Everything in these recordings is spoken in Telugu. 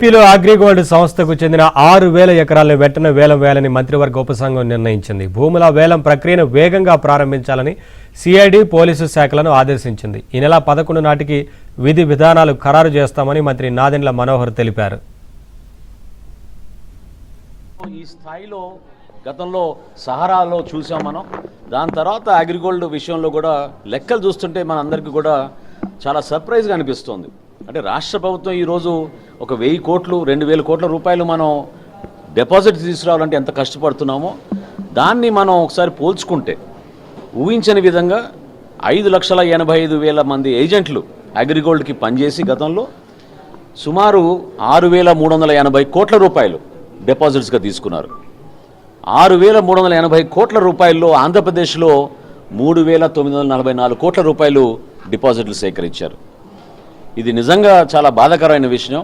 ఏపీలో అగ్రిగోల్డ్ సంస్థకు చెందిన 6,000 ఎకరాలను వెంటనే వేలం వేయాలని మంత్రివర్గ ఉపసంఘం నిర్ణయించింది. భూముల వేలం ప్రక్రియను వేగంగా ప్రారంభించాలని సిఐడి పోలీసు శాఖలను ఆదేశించింది. ఈ నెల 11 నాటికి విధి విధానాలు ఖరారు చేస్తామని మంత్రి నాదెండ్ల మనోహర్ తెలిపారు. ఈ స్థాయిలో గతంలో సహారాలో చూసాం మనం. దాని తర్వాత అగ్రిగోల్డ్ విషయంలో కూడా లెక్కలు చూస్తుంటే మనందరికీ కూడా చాలా సర్ప్రైజ్గా అనిపిస్తుంది. అంటే రాష్ట్ర ప్రభుత్వం ఈరోజు ఒక 1,000 కోట్లు 2,000 కోట్ల రూపాయలు మనం డిపాజిట్ తీసుకురావాలంటే ఎంత కష్టపడుతున్నామో దాన్ని మనం ఒకసారి పోల్చుకుంటే ఊహించని విధంగా 5,85,000 మంది ఏజెంట్లు అగ్రిగోల్డ్కి పనిచేసి గతంలో సుమారు 6,380 కోట్ల రూపాయలు డిపాజిట్స్గా తీసుకున్నారు. 6,380 కోట్ల రూపాయల్లో ఆంధ్రప్రదేశ్లో 3,944 కోట్ల రూపాయలు డిపాజిట్లు సేకరించారు. ఇది నిజంగా చాలా బాధాకరమైన విషయం.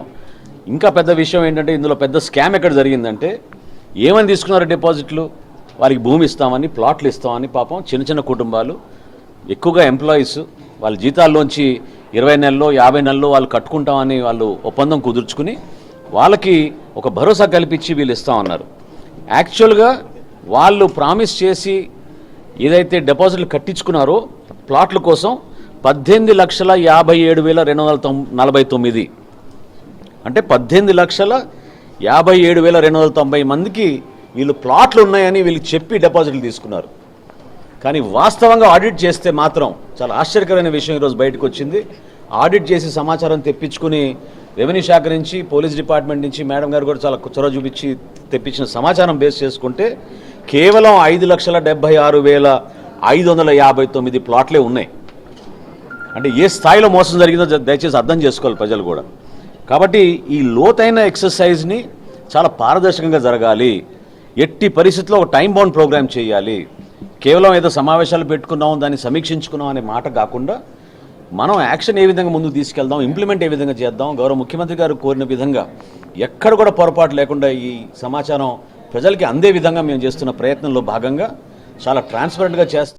ఇంకా పెద్ద విషయం ఏంటంటే ఇందులో పెద్ద స్కామ్ ఎక్కడ జరిగిందంటే ఏమని తీసుకున్నారు డిపాజిట్లు, వారికి భూమి ఇస్తామని, ప్లాట్లు ఇస్తామని, పాపం చిన్న చిన్న కుటుంబాలు ఎక్కువగా ఎంప్లాయీస్ వాళ్ళ జీతాల్లోంచి 20 నెలల్లో 50 నెలల్లో వాళ్ళు కట్టుకుంటామని వాళ్ళు ఒప్పందం కుదుర్చుకుని వాళ్ళకి ఒక భరోసా కల్పించి వీళ్ళు ఇస్తామన్నారు. యాక్చువల్గా వాళ్ళు ప్రామిస్ చేసి ఏదైతే డిపాజిట్లు కట్టించుకున్నారో ప్లాట్ల కోసం 18,57,249 అంటే 18,57,290 మందికి వీళ్ళు ప్లాట్లు ఉన్నాయని వీళ్ళకి చెప్పి డిపాజిట్లు తీసుకున్నారు. కానీ వాస్తవంగా ఆడిట్ చేస్తే మాత్రం చాలా ఆశ్చర్యకరమైన విషయం ఈరోజు బయటకు వచ్చింది. ఆడిట్ చేసి సమాచారం తెప్పించుకుని రెవెన్యూ శాఖ నుంచి, పోలీస్ డిపార్ట్మెంట్ నుంచి మేడం గారు కూడా చాలా చొరవ చూపించి తెప్పించిన సమాచారం బేస్ చేసుకుంటే కేవలం 5,76,559 ప్లాట్లే ఉన్నాయి. అంటే ఏ స్థాయిలో మోసం జరిగిందో దయచేసి అర్థం చేసుకోవాలి ప్రజలు కూడా. కాబట్టి ఈ లోతైన ఎక్సర్సైజ్ని చాలా పారదర్శకంగా జరగాలి. ఎట్టి పరిస్థితుల్లో ఒక టైం బౌండ్ ప్రోగ్రామ్ చేయాలి. కేవలం ఏదో సమావేశాలు పెట్టుకున్నాం, దాన్ని సమీక్షించుకున్నాం అనే మాట కాకుండా మనం యాక్షన్ ఏ విధంగా ముందుకు తీసుకెళ్దాం, ఇంప్లిమెంట్ ఏ విధంగా చేద్దాం, గౌరవ ముఖ్యమంత్రి గారు కోరిన విధంగా ఎక్కడ కూడా పొరపాటు లేకుండా ఈ సమాచారం ప్రజలకి అందే విధంగా మేము చేస్తున్న ప్రయత్నంలో భాగంగా చాలా ట్రాన్స్పరెంట్గా చేస్తాం.